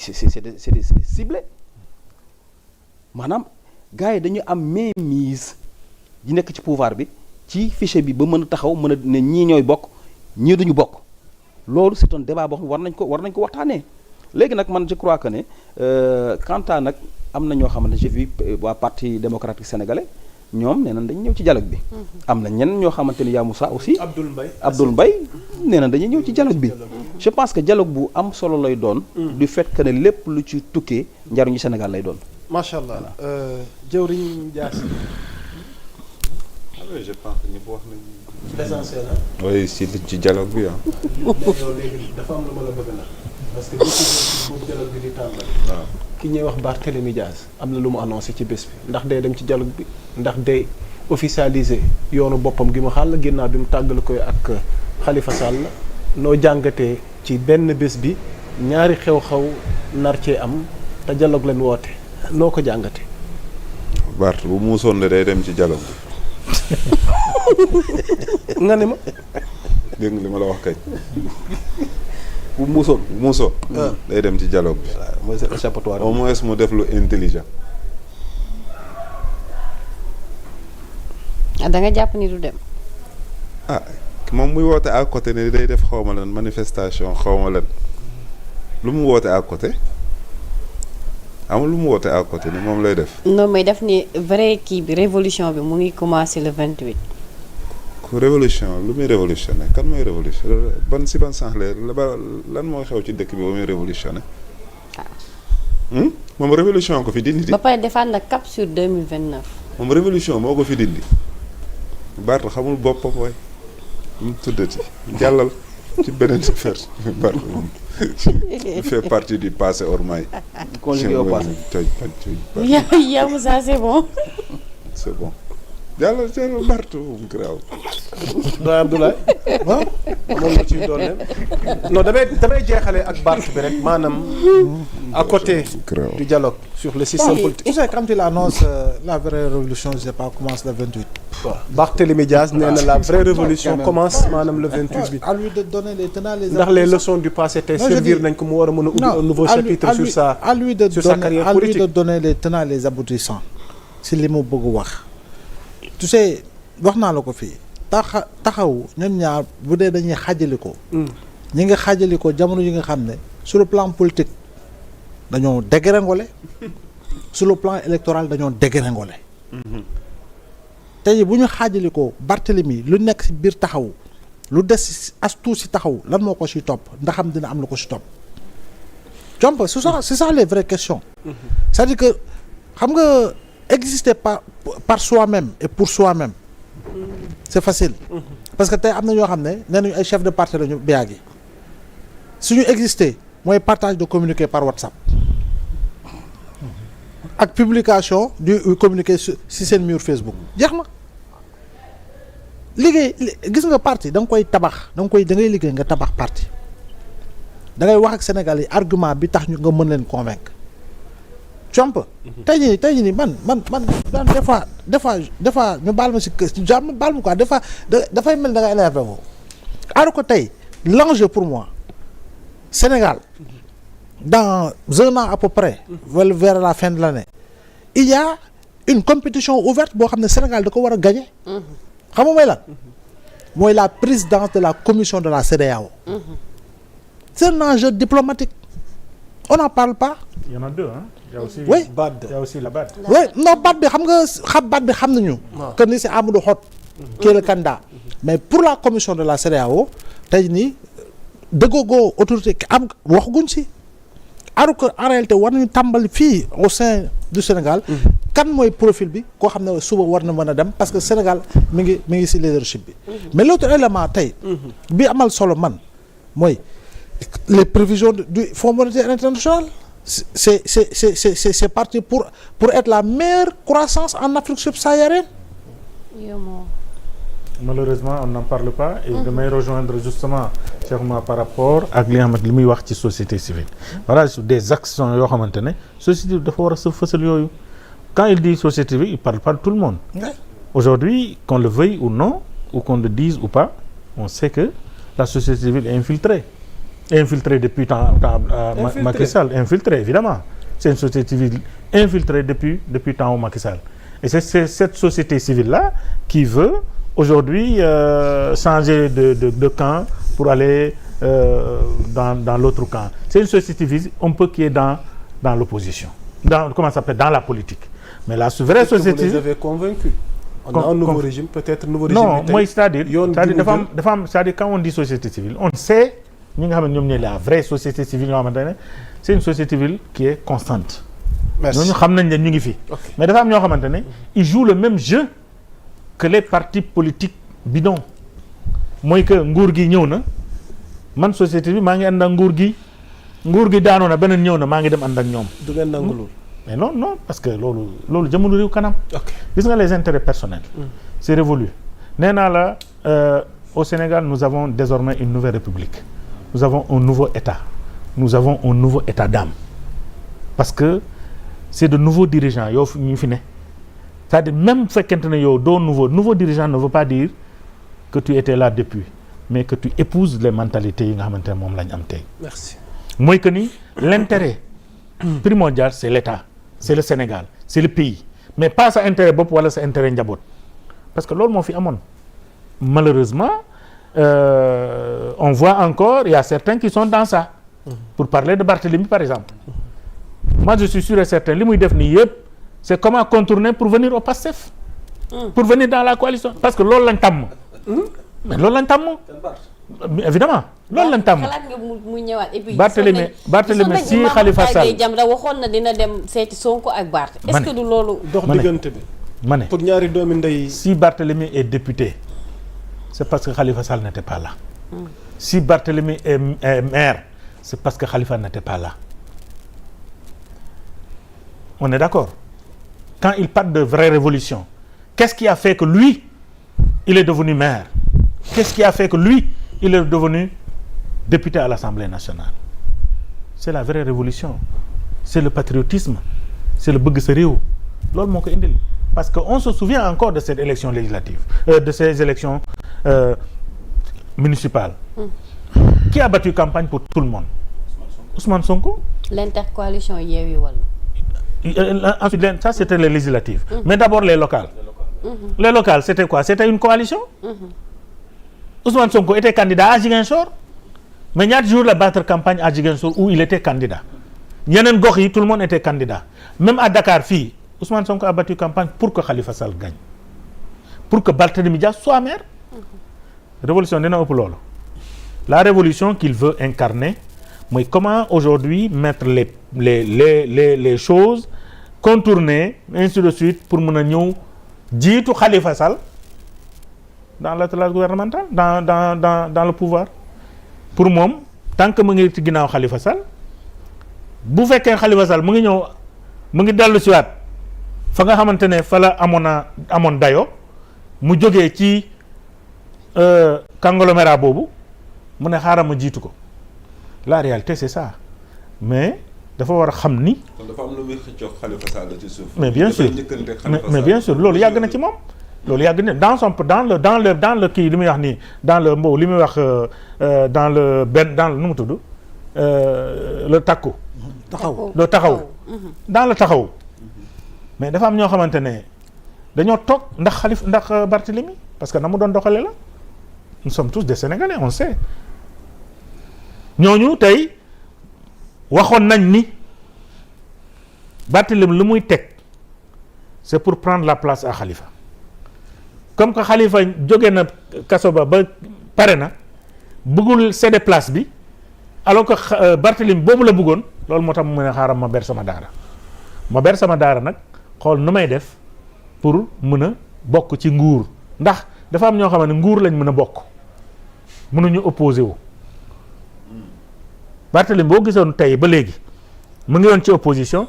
c'est des ciblés maanaam gars yi dañu am mainmise yi nekk ci pouvoir bi ci fichier bi ba mën a taxaw mën a ne ñii ñooy bokk ñii duñu bokk loolu c'est un débat boo xam war nañ ko waxtaanee léegi nag man je crois que ne quant à nag am na ñoo xamante ne j'ai vu waa parti démocratique sénégalais ñoom nee nañ dañuy ñëw ci dialogue bi. am na ñenn ñoo xamante ni yaa Moussa aussi. Abdoul Mbaye nee na dañuy ñëw ci dialogue bi. je pense que dialogue bu am solo lay doon. du fait que ne lépp lu ci tukkee njariñu Sénégal lay doon. macha allah jëwriñ Dia Sy. oui je pense que ñëpp wax nañu. l'essentiel oui ci dialogue bi ah. yow léegi dafa am lu ma la bëgg na parce que bu dialogue bi di tàmbali. waaw ki ñuy wax Barthélémy Dias am na lu mu annoncé ci bés bi ndax day dem ci dialogue bi ndax day officialiser yoonu boppam gi mu xàll ginnaaw bi mu tàggal koy ak Khalifa Sall noo jàngatee ci benn bés bi ñaari xew-xew nar cee am te dialogue leen woote noo ko jàngatee. Bart bu muusoon de day dem ci dialogue bi. nga ne ma. dégg nga li ma la wax kañ. bu muusoon day dem ci dialogue bi. mooy seen échappatoire. au moins mu def lu intelligent. da nga jàpp ni du dem. ah moom muy woote à côté ne day def xawma lan manifestation xawma lan lu mu woote à côté amul lu mu woote à côté ni moom lay def. non mais def ni vrai kii bi révolution bi mu ngi commencé le 28. ku révolution lu muy révolutionné kan mooy révolutionné ban sens la ba lan moo xew ci dëkk bi ba muy révolutionné. moom révolution ko fi dindi. ba pare defaat na cap sur 2029. moom révolution moo ko fi dindi. Bart xamul boppam waay mu tuddati jàllal ci beneen affaire Bart il fait partie du passé ormai. conjugué au passé. yaa Moussa c'est bon. c'est bon jàllal Bart moom graaw. doy Abdoulaye waaw moom la ciy doon non damay jeexale ak Bart bi rek maanaam à côté du dialogue sur le système politique. Tu sais, quand il annonce la vraie révolution, je sais pas, commence le 28. waaw Barthélémy Dias nee na la vraie révolution commence maanaam le 28 bi. À lui de donner les tenants les ndax les leçons du passé tey servir nañ ko mu war a mën a ubbi un nouveau chapitre sur sa carrière politique. à lui de donner les tenants les aboutissants si li mu bëgg wax. Tu sais wax naa la ko fii taxaw ñoom ñaar bu dee dañuy xaajali ko. ñi nga xaajali ko jamono yi nga xam ne sur le plan politique dañoo dégringolé sur le plan électoral dañoo dégringolé. tey bu ñu xaajali ko Barthélemy lu nekk ci biir taxaw lu des as tuut ci taxaw lan moo ko ci topp ndax xam dina am lu ko ci topp. donc c'est ça les vraies questions. c'est-à-dire que xam nga exister par soi-même et pour soi-même c'est facile. parce que tey am na ñoo xam ne nee nañu ay chef de parti lañu biyaa gi suñu exister mooy partage de communiqué par WhatsApp ak publication du communiqué ci seen mur Facebook jeex na liggéey gis nga parti da nga koy tabax da ngay liggéey nga tabax parti da ngay wax ak Sénégal yi argument bi tax ñu nga mën leen convaincre comp tey jii nii man daan des fois ñu baal ma si jàmm baal ma quoi des fois dafay mel da nga énervé woo alors que tey l'enjeu pour moi Sénégal dans un an à peu près wala vers la fin de l'année il y a une compétition ouverte boo xam ne Sénégal da ko war a gagner xam nga mooy lan mooy la présidence de la commission de la CEDEAO c'est un enjeu diplomatique on n'en parle pas. Il y en a deux hein. Il y a aussi oui BAD. Il y a aussi la BAD. oui non BAD bi xam nañu que ni c'est Amadou Hott qui est le candidat mais pour la commission de la CEDEAO tey nii dëggoo autorité am waxaguñ si alors que en réalité war nañu tàmbali fii au sein du Sénégal kan mooy profil bi koo xam ne suba war na mën a dem parce que Sénégal mi ngi si leadership bi mais l'autre élément tey bi amal solo man mooy les prévisions du Fonds monétaire international c'est parti pour être la meilleure croissance en Afrique subsaharienne. Malheureusement on n'en parle pas et damay rejoindre justement Cheikh Oumar par rapport ak li nga xamante li muy wax ci société civile voilà des actions yoo xamante ne société bi dafa war a sa fësal yooyu quand il dit société civile il parle pas de tout le monde aujourd'hui qu'on le veuille ou non ou qu'on le dise ou pas on sait que la société civile est infiltrée infiltrée depuis temps Macky Sall, infiltrée évidemment. C'est une société civile infiltrée depuis temps Macky Sall. Et c'est cette société civile-là qui veut aujourd'hui changer de camp pour aller dans l'autre camp. C'est une société civile un peu qui est dans l'opposition. Comment ça s'appelle? Dans la politique. Mais la vraie société... Vous les avez convaincus. On a un nouveau régime, peut-être nouveau régime. Non, moi, c'est-à-dire quand on dit société civile, on sait, la vraie société civile, c'est une société civile qui est constante. Merci. Mais ils jouent le même jeu que les partis politiques bidons. Moi, que nguur gi ñëw na man société bi maa ngi ànd ak nguur gi daanoo na beneen ñëw na maa ngi dem ànd ak ñoom. du ngeen nangu loolu. Mais non, parce que loolu jamono réew kanam. Gis nga les intérêts personnels. C'est révolu. Nee naa la au Sénégal nous avons désormais une nouvelle république. Nous avons un nouveau État. Nous avons un nouveau état d'âme. Parce que c'est de nouveaux dirigeants yoo ñu fi ne. C'est-à-dire même fekkente ne yow doo nouveau dirigeant ne veut pas dire que tu étais là depuis, mais que tu épouses les mentalités yi nga xamante ne moom lañ am tey. Merci. Mooy que ni l'intérêt primordial c'est l'État, c'est le Sénégal, c'est le pays, mais pas sa intérêt bopp wala sa intérêt njaboot. Parce que loolu moo fi amoon. Malheureusement, on voit encore, il y a certains qui sont dans ça. Pour parler de Barthélémy par exemple. Moi je suis sûr et certain li muy def nii yëpp c'est comment contourner pour venir au PASTEF. Pour venir dans la coalition. Parce que loolu lañ tàmm. Mais loolu lañ tàmm. Évidemment loolu lañ tàmm. xalaat nga mu ñëwaat et puis. Barthélémy si Khalifa Sall Jamra waxoon na dina dem seeti Sonko ak Barth. Est-ce que du loolu. dox diggante bi. ma ne pour ñaari doomi ndey. si Barthélémy est député c'est parce que Khalifa Sall n'était pas là. Si Barthélémy est maire c'est parce que Khalifa n'était pas là. On est d'accord. Quand il parle de vraie révolution, qu'est-ce qui a fait que lui, il est devenu maire? Qu'est-ce qui a fait que lui, il est devenu député à l'Assemblée nationale? C'est la vraie révolution. C'est le patriotisme. C'est le bëgg sa réew. Loolu moo ko indil. Parce qu'on se souvient encore de cette élection législative, de ces élections municipales. Qui a battu campagne pour tout le monde? Ousmane Sonko. L'intercoalition Yewwi Wallu. Ensuite, ça c'était les législatives. Mais d'abord les locales. Les locales, c'était quoi? C'était une coalition. Ousmane Sonko était candidat à Ziguinchor. Mais ñaata jours la battre campagne à Ziguinchor où il était candidat. Yeneen gox yi tout le monde était candidat. Même à Dakar fii Ousmane Sonko a battu campagne pour que Khalifa Sall gagne. Pour que Barthélémy Dias soit maire. Révolution dina ëpp loolu. La révolution qu'il veut incarner, mooy comment aujourd'hui mettre les choses, contourner ainsi de suite pour mën a ñëw jiitu Khalifa Sall dans l'attelage gouvernemental, dans le pouvoir. Pour moom tant que mu ngi ci ginnaaw Khalifa Sall bu fekkee Khalifa Sall mu ngi ñëw mu ngi dellu si waat fa nga xamante ne fa la amoon dayo mu jógee ci conglomérat boobu mu ne xaaral ma jiitu ko. La réalité c'est ça mais dafa war a xam ni. kon dafa am lu muy xëccoo Khalifa Sall ci suuf. mais bien sûr mais bien sûr loolu yàgg na ci moom. loolu yàgg na dans le kii li muy wax nii dans le mbow li muy wax dans le nu mu tudd le takku. taxaw dans le taxaw. mais dafa am ñoo xamante ne dañoo toog ndax Barthélémy parce que na mu doon doxale la nous sommes tous des Sénégalais on sait. ñooñu tey waxoon nañ ni Barthélémy lu muy teg c'est pour prendre la place à Khalifa comme que Khalifa jóge na kaso ba pare na bëggul céder place bi alors que Barthélémy boobu la bëggoon loolu moo tax mu ne xaaral ma ber sama daara nag xool nu may def pour mën a bokk ci nguur ndax dafa am ñoo xam ne nguur lañ mën a bokk mënuñu opposé wu. Barthélémy boo gisoon tey ba léegi mu ngi woon ci opposition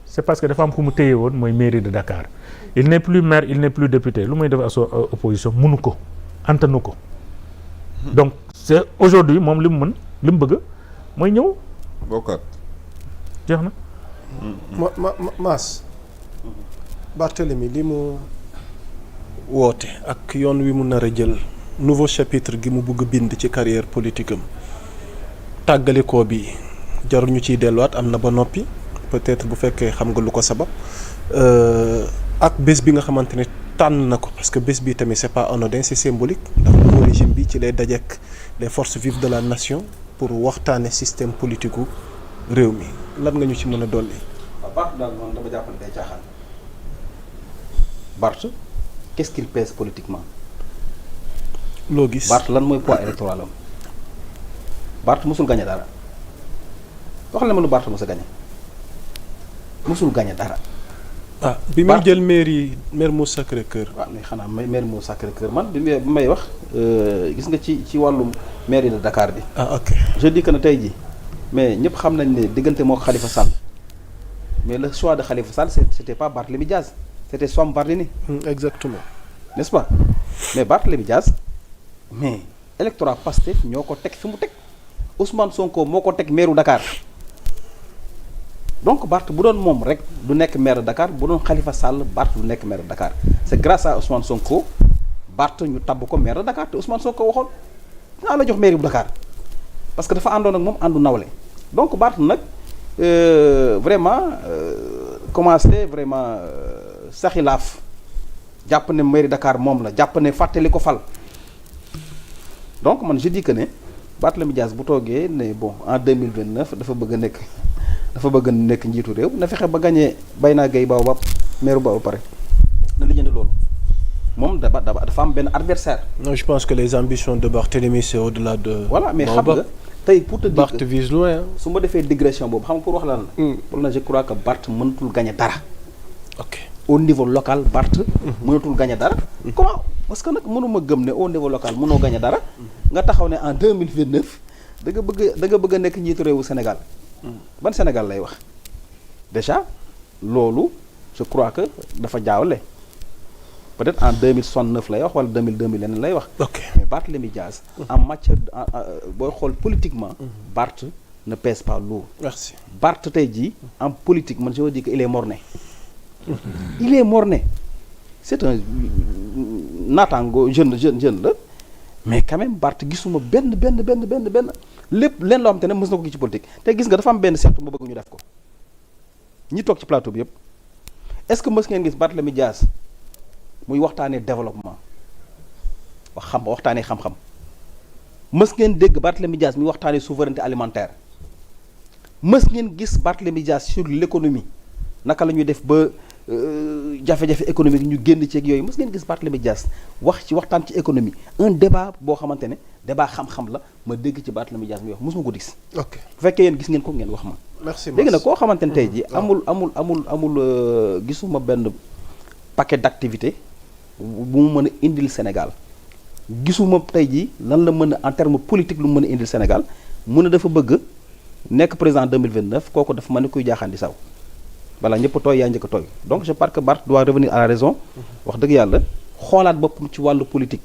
c'est parce que dafa am ku mu téye woon mooy mairie de Dakar il n'est plus maire il n'est plus député lu muy def opposition mënu ko antanu ko donc c'est aujourd'hui moom li mu bëgg mooy ñëw bokkaat jeex na. Mass Barthélémy li mu woote ak yoon wi mu nar a jël nouveau chapitre gi mu bëgg bind ci carrière politique am tàggalikoo bi jarul ñu ciy delluwaat am na ba noppi peut-être bu fekkee xam nga lu ko sabab ak bés bi nga xamante ne tànn na ko parce que bés bi tamit c'est pas anodin c'est symbolique ndax nouveau régime bi ci lay dajeek les forces vives de la nation pour waxtaane système politique gu réew mi lan nga ñu ci mën a dolli. waaw Barth daal man dama jàpp ne day caaxaan. Barth qu'est-ce qu'il pèse politiquement. loo gis Barth lan mooy poids électoral am. Barth mosul gagné dara waxal na ma lu Barth mos a gagné mosul gagné dara. ah bi muy jël maire Mermoz Sacré-Cœur. waaw mais xanaa Mermoz Sacré-Cœur man bi may wax gis nga ci wàllum mairie de Dakar bi. ah ok je dis que ne tey jii mais ñëpp xam nañ ne diggante moo Khalifa Sall mais le choix de Khalifa Sall c'était pas Barthélémy Diaz c'était Soham Wardini. exactement. n'est-ce pas mais Barthélémy Diaz mais électorat Pastef ñoo ko teg fi mu teg Ousmane Sonko moo ko teg maire Dakar donc Barth bu doon moom rek du nekk maire de Dakar bu doon Khalifa Sall Barth du nekk maire de Dakar c'est grâce à Ousmane Sonko Barth ñu tabb ko maire de Dakar te Ousmane Sonko waxoon naa la jox maire bu Dakar parce que dafa àndoon ak moom àndu nawle donc Barth nag vraiment commencé vraiment saxi laaf jàpp ne mairie Dakar moom la jàpp ne fàttali ko fal donc man je dis que ne Barthélémy Dias bu toogee ne bon en 2029 dafa bëgg a nekk njiitu réew na fexe ba gagné Bayna Gueye Baobab maire ba pare na lijjanti loolu moom dafa am benn adversaire. non je pense que les ambitions de Barthélémy c'est au-delà de. voilà mais xam nga tey pour te dire Barth vise loin. su ma defee digression boobu xam nga pour wax lan la. pour na je crois que Barth mënatul gagné dara. ok au niveau local Barth mënatul gagné dara. comment parce que nag mënuma gëm ne au niveau local mënoo gagné dara. nga taxaw ne en 2029 da nga bëgg a nekk njiitu réewu Sénégal. ban Sénégal lay wax déjà loolu je crois que dafa jaawale peut-être en 2069 lay wax wala 2000 leneen lay wax. ok mais Barthélémy Dias en matière booy xool politiquement. Barth ne pèse pas lourd. merci Barth tey jii en politique man je veux dire que il est morné. il est morné c'est un naataango jeune la mais quand même Barth gisuma benn lépp leen loo xam te ne mës na ko gis ci politique te gis nga dafa am benn seetlu ma bëgg ñu def ko ñi toog ci plateau bi yëpp est-ce que mës ngeen gis Barthélémy Dias muy waxtaanee développement waxtaanee xam-xam mës ngeen dégg Barthélémy Dias muy waxtaanee souveraineté alimentaire mës ngeen gis Barthélémy Dias sur l'économie naka la ñuy def ba jafe-jafe économique ñu génn ci ak yooyu mës ngeen gis Barthélémy Dias waxtaan ci économie un débat boo xamante ne débat xam-xam la ma dégg ci Barthélémy Dias muy wax mosuma ko gis. ok bu fekkee yéen gis ngeen ko ngeen wax ma. merci léegi nag koo xamante ne tey jii amul gisuma benn paquet d'activités bu mu mën a indil Sénégal gisuma tey jii lan la mën a en terme politique lu mu mën a indil Sénégal mu ne dafa bëgg nekk président 2029 kooku dafa mën a kuy jaaxaan di saw. voilà ñëpp tooy yaa njëkk a tooy donc je pense que Barth doit revenir à la raison wax dëgg yàlla xoolaat boppam ci wàllu politique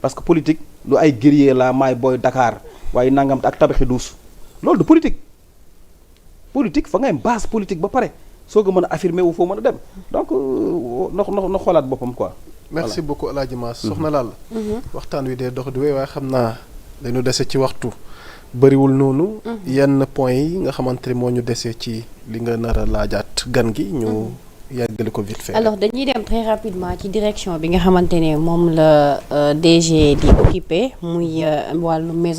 parce que politique lu ay guerrier la maay booy Dakar waaye nangam ak tabaxi duus loolu du politique fa ngay base politique ba pare soo ko mën a affirmer wu foo mën a dem donc na xoolaat boppam quoi. merci beaucoup El Hadj Mass soxna Lalla waxtaan wi dee dox di wéy waaye xam naa dañu dese ci waxtu bëriwul noonu yenn point yi nga xamante ne moo ñu desee ci li nga nar a laajaat gan gi ñu yàggali ko vite fait. alors dañuy dem très rapidement ci direction bi nga xamante ne moom la DG di occupé muy wàllu maison